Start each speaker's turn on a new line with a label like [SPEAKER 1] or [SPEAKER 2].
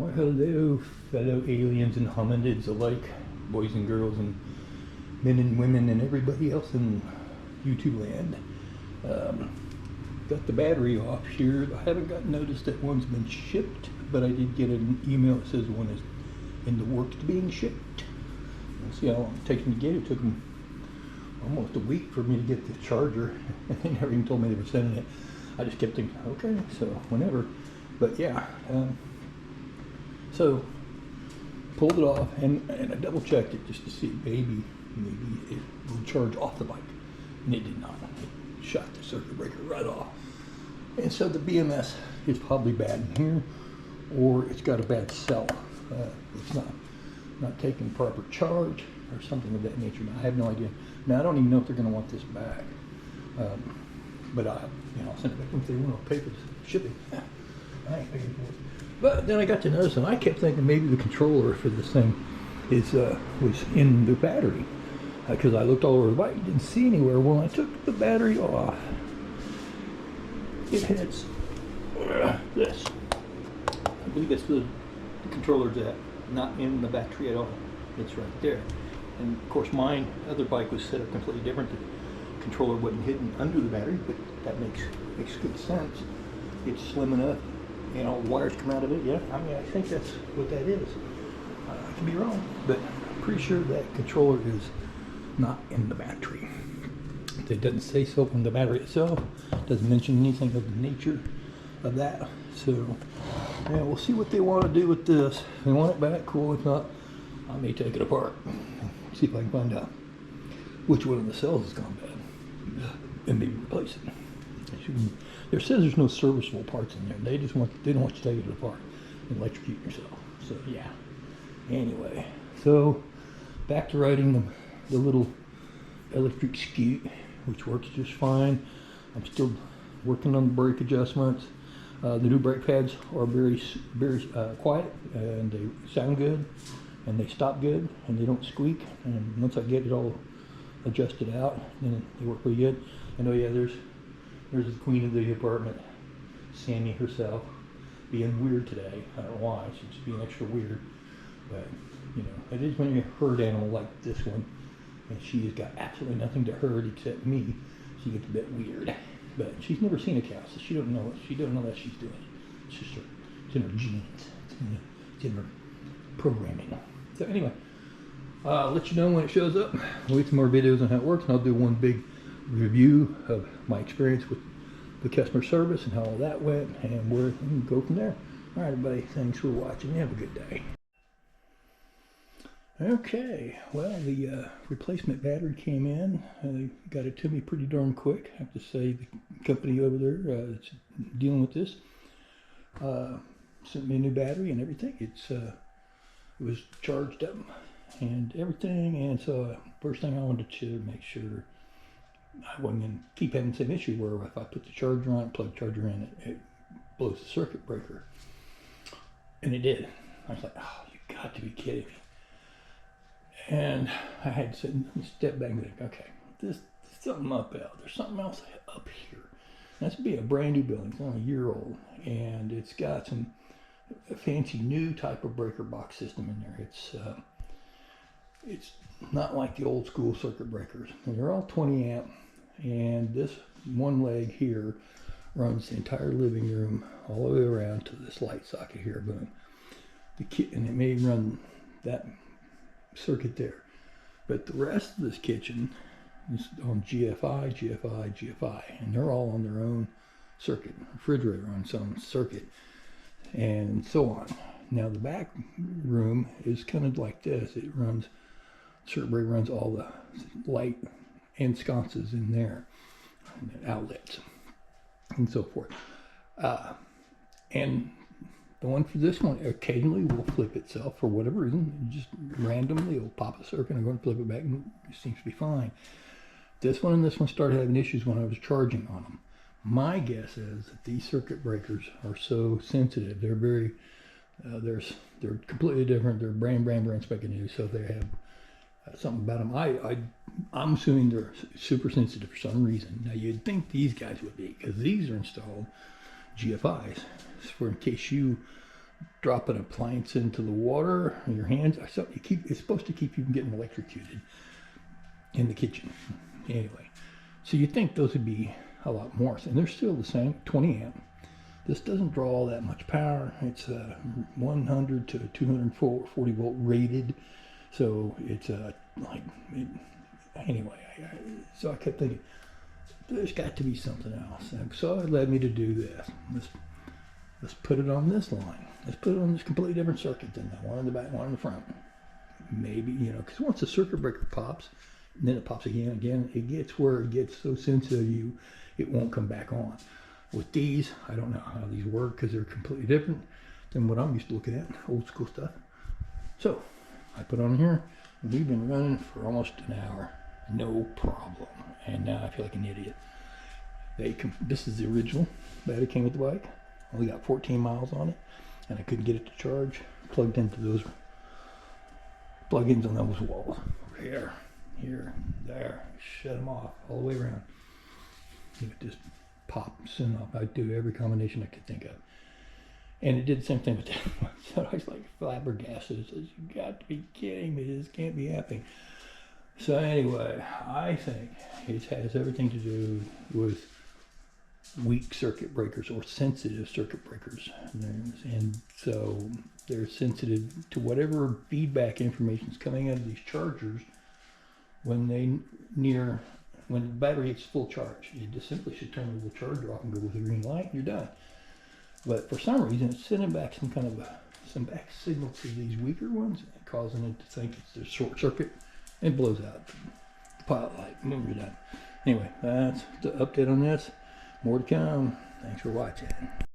[SPEAKER 1] Well, hello, fellow aliens and hominids alike, boys and girls and men and women and everybody else in YouTube land. Got the battery off here. I haven't got notice that one's been shipped, but I did get an email that says one is in the works to being shipped. We'll see how long it takes me to get it. It took them almost a week for me to get the charger. They never even told me they were sending it. I just kept thinking, okay, so whenever. But yeah, so pulled it off and I double checked it just to see maybe it will charge off the bike, and it did not. It shot the circuit breaker right off. And so the BMS is probably bad in here, or it's got a bad cell. It's not taking proper charge or something of that nature. I have no idea. Now I don't even know if they're going to want this back, but I'll send it back if they want to pay for the shipping. I ain't paying for it. But then I got to notice, and I kept thinking maybe the controller for this thing was in the battery, because I looked all over the bike, didn't see anywhere. Well, I took the battery off. It has this. I believe that's the controller's at, not in the battery at all. It's right there. And of course, mine other bike was set up completely different. The controller wasn't hidden under the battery, but that makes good sense. It's slim enough. All the wires come out of it. Yeah, I mean, I think that's what that is. I could be wrong, but I'm pretty sure that controller is not in the battery. It doesn't say so on the battery itself. Doesn't mention anything of the nature of that. So, yeah, we'll see what they want to do with this. If they want it back, cool. If not, I may take it apart. See if I can find out which one of the cells has gone bad and maybe replace it. There says there's no serviceable parts in there. They don't want you to take it apart and electrocute yourself. So yeah. Anyway, so back to riding the little electric scoot, which works just fine. I'm still working on the brake adjustments. The new brake pads are very quiet, and they sound good, and they stop good, and they don't squeak. And once I get it all adjusted out, then they work pretty good. And oh yeah, there's the queen of the apartment, Sammy herself, being weird today. I don't know why, she's just being extra weird. But, it is when you herd animal like this one, and she has got absolutely nothing to herd except me. She gets a bit weird. But she's never seen a cow, so she don't know that she's doing it. It's just it's in her genes. It's in her programming. So anyway, I'll let you know when it shows up. I'll wait some more videos on how it works, and I'll do one big review of my experience with the customer service and how all that went, and we can go from there. All right, everybody, thanks for watching. Have a good day. Okay, well, the replacement battery came in. They got it to me pretty darn quick. I have to say, the company over there that's dealing with this sent me a new battery and everything. It was charged up and everything, and so first thing I wanted to make sure I wasn't going to keep having the same issue where if I put the charger on, plug charger in, it blows the circuit breaker. And it did. I was like, oh, you got to be kidding me. And I had to step back and think, okay, there's something up out. There's something else up here. That's be a brand new building. It's only a year old. And it's got some fancy new type of breaker box system in there. It's not like the old school circuit breakers. And they're all 20 amp. And this one leg here runs the entire living room all the way around to this light socket here. Boom. And it may run that circuit there. But the rest of this kitchen is on GFI. And they're all on their own circuit. Refrigerator on its own circuit. And so on. Now the back room is kind of like this. It runs, circuit breaker runs all the light and sconces in there, and outlets, and so forth. And the one for this one occasionally will flip itself for whatever reason. Just randomly, it'll pop a circuit and go and flip it back, and it seems to be fine. This one and this one started having issues when I was charging on them. My guess is that these circuit breakers are so sensitive. They're very, they're completely different. They're brand spanking new, so they have something about them. I'm assuming they're super sensitive for some reason. Now you'd think these guys would be, because these are installed GFIs, for in case you drop an appliance into the water in your hands. So it's supposed to keep you from getting electrocuted in the kitchen. Anyway, so you think those would be a lot more, and they're still the same, 20 amp. This doesn't draw all that much power. It's 100 to 240 volt rated, so it's anyway. So I kept thinking, there's got to be something else. And so it led me to do this. Let's put it on this line. Let's put it on this completely different circuit than that. One in the back, one in the front. Maybe, because once the circuit breaker pops, and then it pops again, it gets where it gets so sensitive it won't come back on. With these, I don't know how these work because they're completely different than what I'm used to looking at, old school stuff. So I put on here, and we've been running for almost an hour, no problem. And now I feel like an idiot. This is the original battery came with the bike. Only got 14 miles on it, and I couldn't get it to charge. Plugged into those plug-ins on those walls. Here, there. Shut them off all the way around. It just pops and up. I do every combination I could think of. And it did the same thing with that one. So I was like flabbergasted. It says, you got to be kidding me. This can't be happening. So anyway, I think it has everything to do with weak circuit breakers or sensitive circuit breakers. And so they're sensitive to whatever feedback information is coming out of these chargers when the battery hits full charge. You just simply should turn the little charger off and go with the green light and you're done. But for some reason, it's sending back some back signal to these weaker ones, causing it to think it's their short circuit, and blows out the pilot light, and then you're done. Anyway, that's the update on this. More to come. Thanks for watching.